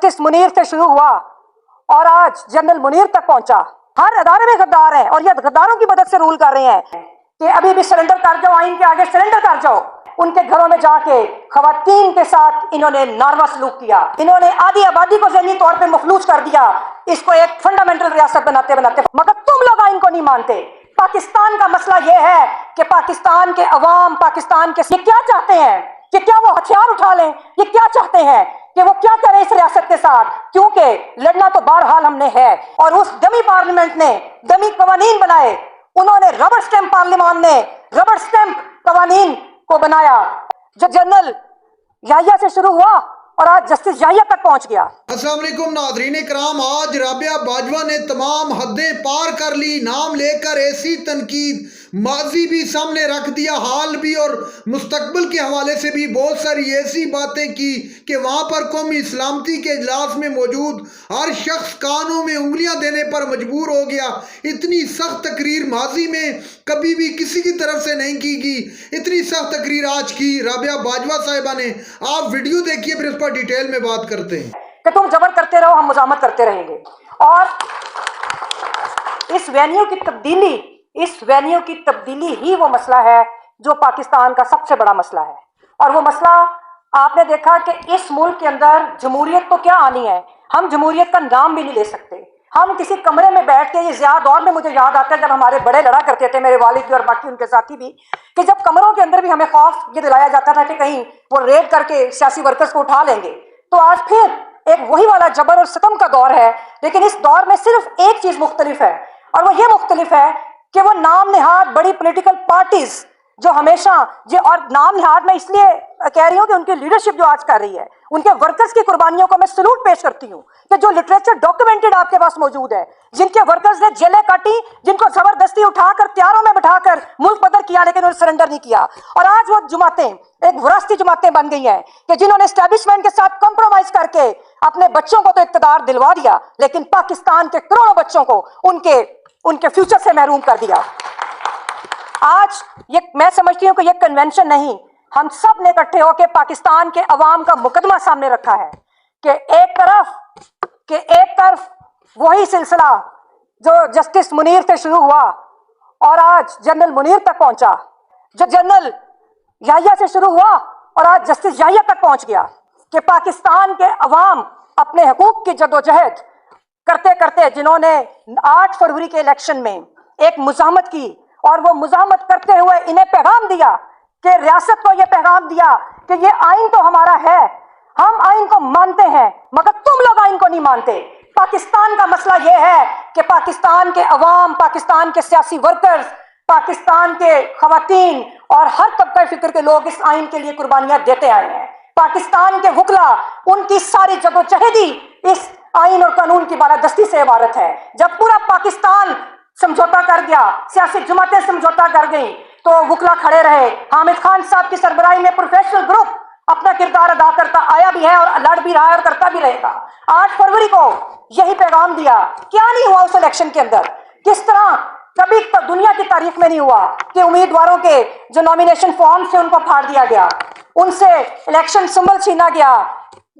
Justice Munir से शुरू हुआ और आज जनरल मुनीर तक पहुंचा। हर अदारे में गद्दार हैं और ये गद्दारों की मदद से रूल कर रहे हैं कि अभी भी सरेंडर कर जाओ, आइन के आगे सरेंडर कर जाओ। उनके घरों में जाके खवातीन के साथ इन्होंने नारवा सलूक किया। इन्होंने आधी आबादी को ज़हनी तौर पे मफलूज कर दिया, इसको एक फंडामेंटल रियासत बनाते बनाते। मगर तुम लोग आइन को नहीं मानते। पाकिस्तान का मसला यह है कि पाकिस्तान के अवाम, पाकिस्तान के ये क्या चाहते हैं कि क्या वो हथियार उठा लें? ये क्या चाहते हैं कि वो क्या करें इस रियासत के साथ? क्योंकि लड़ना तो बहरहाल हमने है। और उस डमी पार्लियामेंट ने डमी कवानीन बनाए। उन्होंने रबर स्टैंप, पार्लियामान ने रबर स्टैंप कवानीन को बनाया जो जनरल याहिया से शुरू हुआ और आज जस्टिस याहिया तक पहुंच गया। अस्सलाम वालेकुम नाज़रीन कराम, आज राबिया बाजवा ने तमाम हदें पार कर ली। नाम लेकर ऐसी तनकीद, माजी भी सामने रख दिया, हाल भी और मुस्तकबिल के हवाले से भी बहुत सारी ऐसी बातें की कि वहाँ पर कौमी सलामती के इजलास में मौजूद हर शख्स कानों में उंगलियां देने पर मजबूर हो गया। इतनी सख्त तकरीर माजी में कभी भी किसी की तरफ से नहीं की गई। इतनी सख्त तकरीर आज की राबिया बाजवा साहिबा ने। आप वीडियो देखिए, फिर इस पर डिटेल में बात करते हैं। कि तुम जबर करते रहो, हम मुजामत करते रहेंगे। और इस वेन्यू की तब्दीली ही वो मसला है जो पाकिस्तान का सबसे बड़ा मसला है। और वो मसला आपने देखा कि इस मुल्क के अंदर जमहूरियत तो क्या आनी है, हम जमहूरियत का नाम भी नहीं ले सकते। हम किसी कमरे में बैठ के, ये ज़्यादा दौर में मुझे याद आता है जब हमारे बड़े लड़ा करते थे, मेरे वालिद भी और बाकी उनके साथी भी, कि जब कमरों के अंदर भी हमें खौफ ये दिलाया जाता था कि कहीं वो रेड करके सियासी वर्कर्स को उठा लेंगे। तो आज फिर एक वही वाला जबर और सितम का दौर है। लेकिन इस दौर में सिर्फ एक चीज मुख्तलिफ है, और वो ये मुख्तलिफ है कि वो नाम निहाद बड़ी पॉलिटिकल पार्टीज जो हमेशा ये, और नाम निहाद मैं इसलिए कह रही हूँ कि उनकी लीडरशिप जो आज कर रही है, उनके वर्कर्स की कुर्बानियों को मैं सलूट पेश करती हूँ कि जो लिटरेचर डॉक्यूमेंटेड आपके पास मौजूद है, जिनके वर्कर्स ने जेलें काटी, जिनको जबरदस्ती उठाकर त्यारों में बिठाकर मुल्क बदर किया लेकिन उन्होंने सरेंडर नहीं किया। और आज वो जमातें एक विरासती जमातें बन गई हैं कि जिन्होंने एस्टेब्लिशमेंट के साथ कॉम्प्रोमाइज करके अपने बच्चों को तो इक़्तिदार दिलवा दिया, लेकिन पाकिस्तान के करोड़ों बच्चों को उनके फ्यूचर से महरूम कर दिया। आज ये मैं समझती हूँ कि ये कन्वेंशन नहीं, हम सब ने इकट्ठे होकर पाकिस्तान के अवाम का मुकदमा सामने रखा है कि एक तरफ वही सिलसिला जो जस्टिस मुनीर से शुरू हुआ और आज जनरल मुनीर तक पहुंचा, जो जनरल याहिया से शुरू हुआ और आज जस्टिस याहिया तक पहुंच गया, कि पाकिस्तान के अवाम अपने हकूक की जदोजहद करते करते, जिन्होंने 8 फरवरी के इलेक्शन में एक मुज़ाहमत की, और वो मुज़ाहमत करते हुए इन्हें पैगाम दिया कि रियासत को ये पैगाम दिया कि ये आइन तो हमारा है, हम आइन को मानते हैं, मगर तुम लोग आइन को नहीं मानते। पाकिस्तान का मसला ये है कि पाकिस्तान के अवाम, पाकिस्तान के सियासी वर्कर्स, पाकिस्तान के खवातीन और हर तबका फिक्र के लोग इस आइन के लिए कुर्बानियां देते आए हैं। पाकिस्तान के वकला, उनकी सारी जदोजहदी इस आइन और कानून की बालादस्ती से इबारत है। जब पूरा पाकिस्तान समझौता कर गया, सियासी जमातें समझौता कर गई, तो वकला खड़े रहे। हामिद खान साहब की सरबराही में प्रोफेशनल ग्रुप अपना किरदार अदा करता आया भी है और लड़ भी रहा है और करता भी रहेगा। 8 फरवरी को यही पैगाम दिया। क्या नहीं हुआ उस इलेक्शन के अंदर? किस तरह कभी दुनिया की तारीख में नहीं हुआ कि उम्मीदवारों के जो नॉमिनेशन फॉर्म से उनको फाड़ दिया गया, उनसे इलेक्शन सिंबल छीना गया।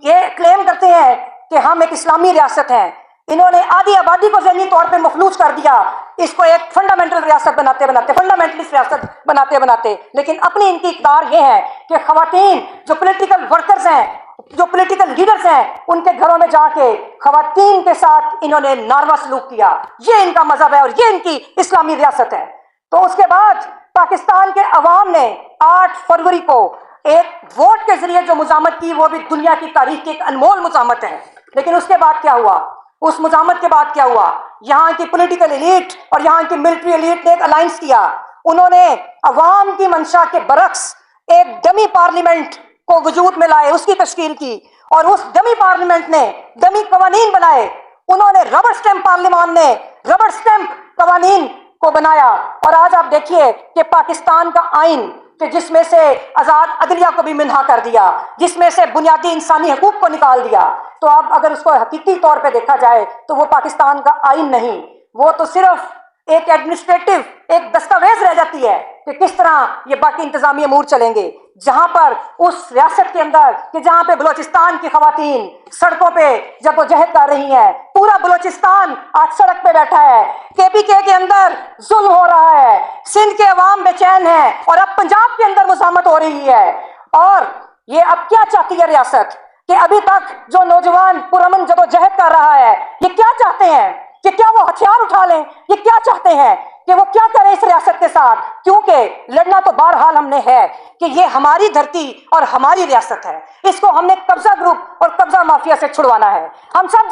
ये क्लेम करते हैं कि हम एक इस्लामी रियासत हैं। इन्होंने आधी आबादी को ज़हनी तौर पे मफलूज कर दिया, इसको एक फंडामेंटल रियासत बनाते बनाते, फंडामेंटलिस्ट रियासत बनाते बनाते। लेकिन अपनी इनकी इक़्तिदार ये है कि ख़वातीन जो पॉलिटिकल वर्कर्स हैं, जो पॉलिटिकल लीडर्स हैं, उनके घरों में जाके ख़वातीन के साथ इन्होंने नारवा सलूक किया। ये इनका मजहब है और ये इनकी इस्लामी रियासत है। तो उसके बाद पाकिस्तान के अवाम ने 8 फरवरी को एक वोट के जरिए जो मुज़ाहमत की, वो भी दुनिया की तारीख की एक अनमोल मुज़ाहमत है। लेकिन उसके बाद क्या हुआ? उस मुज़ाहमत के बाद क्या हुआ? यहाँ की पॉलिटिकल एलीट और यहाँ की मिलिट्री एलीट ने एक अलायंस किया। उन्होंने अवाम की मंशा के बरक्स एक डमी पार्लियामेंट को वजूद में लाए, उसकी तश्कील की, और उस डमी पार्लियामेंट ने डमी कवानीन बनाए। उन्होंने रबर स्टैंप, पार्लियामान ने रबर स्टैंप कवानीन को बनाया। और आज आप देखिए कि पाकिस्तान का आइन, कि जिसमें से आज़ाद अदलिया को भी मिन्हा कर दिया, जिसमें से बुनियादी इंसानी हकूक को निकाल दिया, तो अब अगर उसको हकीकी तौर पे देखा जाए तो वो पाकिस्तान का आइन नहीं, वो तो सिर्फ ایک ایڈمنسٹریٹو ایک دستاویز رہ جاتی ہے کہ کس طرح یہ باقی انتظامی امور چلیں گے، جہاں پر اس ریاست کے اندر کہ جہاں پہ بلوچستان کی خواتین سڑکوں پہ جب وہ جہد کر رہی ہیں، پورا بلوچستان آج سڑک پہ بیٹھا ہے، KPK کے اندر ظلم ہو رہا ہے، سندھ کے عوام بے چین ہیں، اور اب پنجاب کے اندر مزاحمت ہو رہی ہے. اور یہ اب کیا چاہتی ہے ریاست کہ ابھی تک جو نوجوان پرامن جدوجہد کر رہا ہے، یہ کیا چاہتے ہیں کہ کیا وہ ہتھیار اٹھا لیں؟ یہ کیا چاہتے ہیں کہ وہ کیا کریں اس ریاست کے ساتھ؟ کیونکہ لڑنا تو بہرحال ہم نے ہے کہ یہ ہماری دھرتی اور ہماری ریاست ہے، اس کو ہم نے قبضہ گروپ اور قبضہ مافیا سے چھڑوانا ہے. ہم سب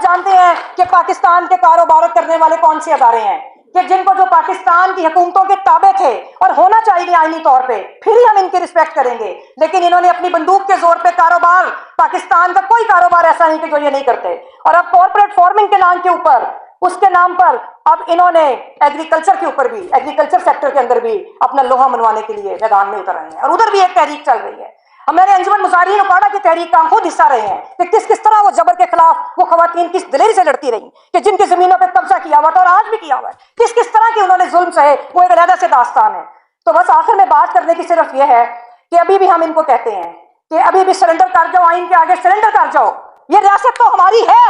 جانتے ہیں کہ پاکستان کے کاروبار کرنے والے کون سے ادارے ہیں کہ جن کو جو پاکستان کی حکومتوں کے تابع تھے اور ہونا چاہیے آئینی طور پہ، پھر ہی ہم ان کی رسپیکٹ کریں گے. لیکن انہوں نے اپنی بندوق کے زور پہ کاروبار، پاکستان کا کوئی کاروبار ایسا نہیں کہ جو یہ نہیں کرتے. اور اب کارپوریٹ فارمنگ کے نام کے اوپر، اس کے نام پر اب انہوں نے ایگریکلچر کے اوپر بھی، ایگریکلچر سیکٹر کے اندر بھی اپنا لوہا منوانے کے لیے میدان میں اتر رہے ہیں. اور ادھر بھی ایک تحریک چل رہی ہے. ہمارے انجمن مظاہرین اکاڑا کی تحریک کا ہم خود حصہ رہے ہیں کہ کس طرح وہ جبر کے خلاف وہ خواتین کس دلیری سے لڑتی رہی کہ جن کی زمینوں پہ قبضہ کیا ہوا تھا اور آج بھی کیا ہوا ہے، کس طرح کی انہوں نے ظلم سہے، وہ ایک علیحدہ سے داستان ہے. تو بس آخر میں بات کرنے کی صرف یہ ہے کہ ابھی بھی ہم ان کو کہتے ہیں کہ ابھی بھی سرنڈر کر جاؤ، آئین کے آگے سرنڈر کر جاؤ. یہ ریاست تو ہماری ہے،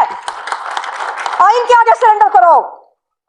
آئین کے آگے سرنڈر کرو.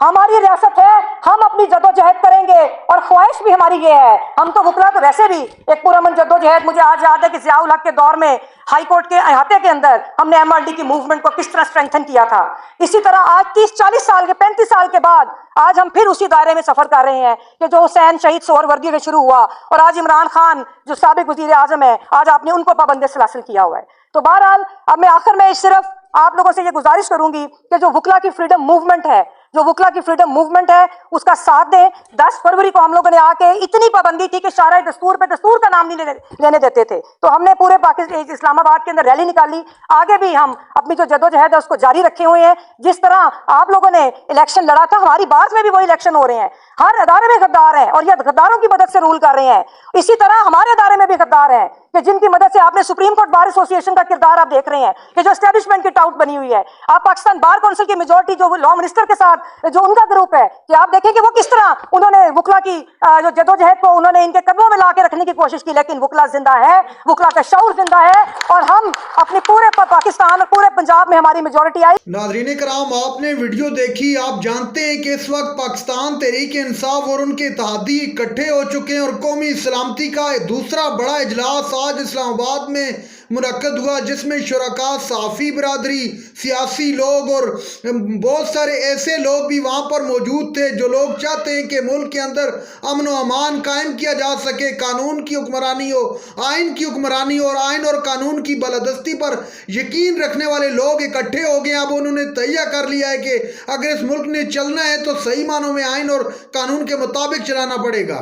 ہماری ریاست ہے، ہم اپنی جدوجہد کریں گے، اور خواہش بھی ہماری یہ ہے. ہم تو وکلا تو ویسے بھی ایک پرامن جدوجہد، مجھے آج یاد ہے کہ ضیاء الحق کے دور میں ہائی کورٹ کے احاطے کے اندر ہم نے MRD کی موومنٹ کو کس طرح اسٹرینتھن کیا تھا. اسی طرح آج 30-40 سال کے 35 سال کے بعد آج ہم پھر اسی دائرے میں سفر کر رہے ہیں کہ جو حسین شہید سہروردی وردی سے شروع ہوا، اور آج عمران خان جو سابق وزیر اعظم ہے، آج آپ نے ان کو پابند سلاسل کیا ہوا ہے. تو بہرحال اب میں آخر میں صرف آپ لوگوں سے یہ گزارش کروں گی کہ جو وکلا کی فریڈم موومنٹ ہے، جو وکلا کی فریڈم موومنٹ ہے، اس کا ساتھ دیں. 10 فروری کو ہم لوگوں نے آ کے اتنی پابندی تھی کہ شارع دستور پہ دستور کا نام نہیں لینے دیتے تھے، تو ہم نے پورے پاکستان اسلام آباد کے اندر ریلی نکالی. آگے بھی ہم اپنی جو جدوجہد ہے اس کو جاری رکھے ہوئے ہیں. جس طرح آپ لوگوں نے الیکشن لڑا تھا، ہماری بات میں بھی وہی الیکشن ہو رہے ہیں. ہر ادارے میں غدار ہیں اور یہ غداروں کی مدد سے رول کر رہے ہیں. اسی طرح ہمارے ادارے میں بھی غدار ہیں کہ جن کی مدد سے آپ نے سپریم کورٹ بار ایسوسی ایشن کا کردار آپ دیکھ رہے ہیں کہ جو اسٹیبلشمنٹ کی ٹاؤٹ بنی ہوئی ہے. آپ پاکستان بار کونسل کی میجورٹی جو لا منسٹر کے ساتھ جو ان کا گروپ ہے، کہ آپ دیکھیں کہ وہ کس طرح انہوں نے وکلا کی جو جدوجہد کو انہوں نے ان کے قدموں میں لا کے رکھنے کی کوشش کی. لیکن وکلا زندہ ہے، وکلا کا شعور زندہ ہے، اور ہم اپنے پورے پاکستان اور پورے پنجاب میں ہماری میجورٹی آئی. ناظرین کرام، آپ نے ویڈیو دیکھی. آپ جانتے ہیں کہ اس وقت پاکستان تحریک انصاف اور ان کے اتحادی اکٹھے ہو چکے ہیں، اور قومی سلامتی کا دوسرا بڑا اجلاس آج اسلام آباد میں منعقد ہوا، جس میں شرکاء، صحافی برادری، سیاسی لوگ اور بہت سارے ایسے لوگ بھی وہاں پر موجود تھے جو لوگ چاہتے ہیں کہ ملک کے اندر امن و امان قائم کیا جا سکے، قانون کی حکمرانی ہو، آئین کی حکمرانی ہو، اور آئین اور قانون کی بالادستی پر یقین رکھنے والے لوگ اکٹھے ہو گئے. اب انہوں نے تہیہ کر لیا ہے کہ اگر اس ملک نے چلنا ہے تو صحیح معنوں میں آئین اور قانون کے مطابق چلانا پڑے گا.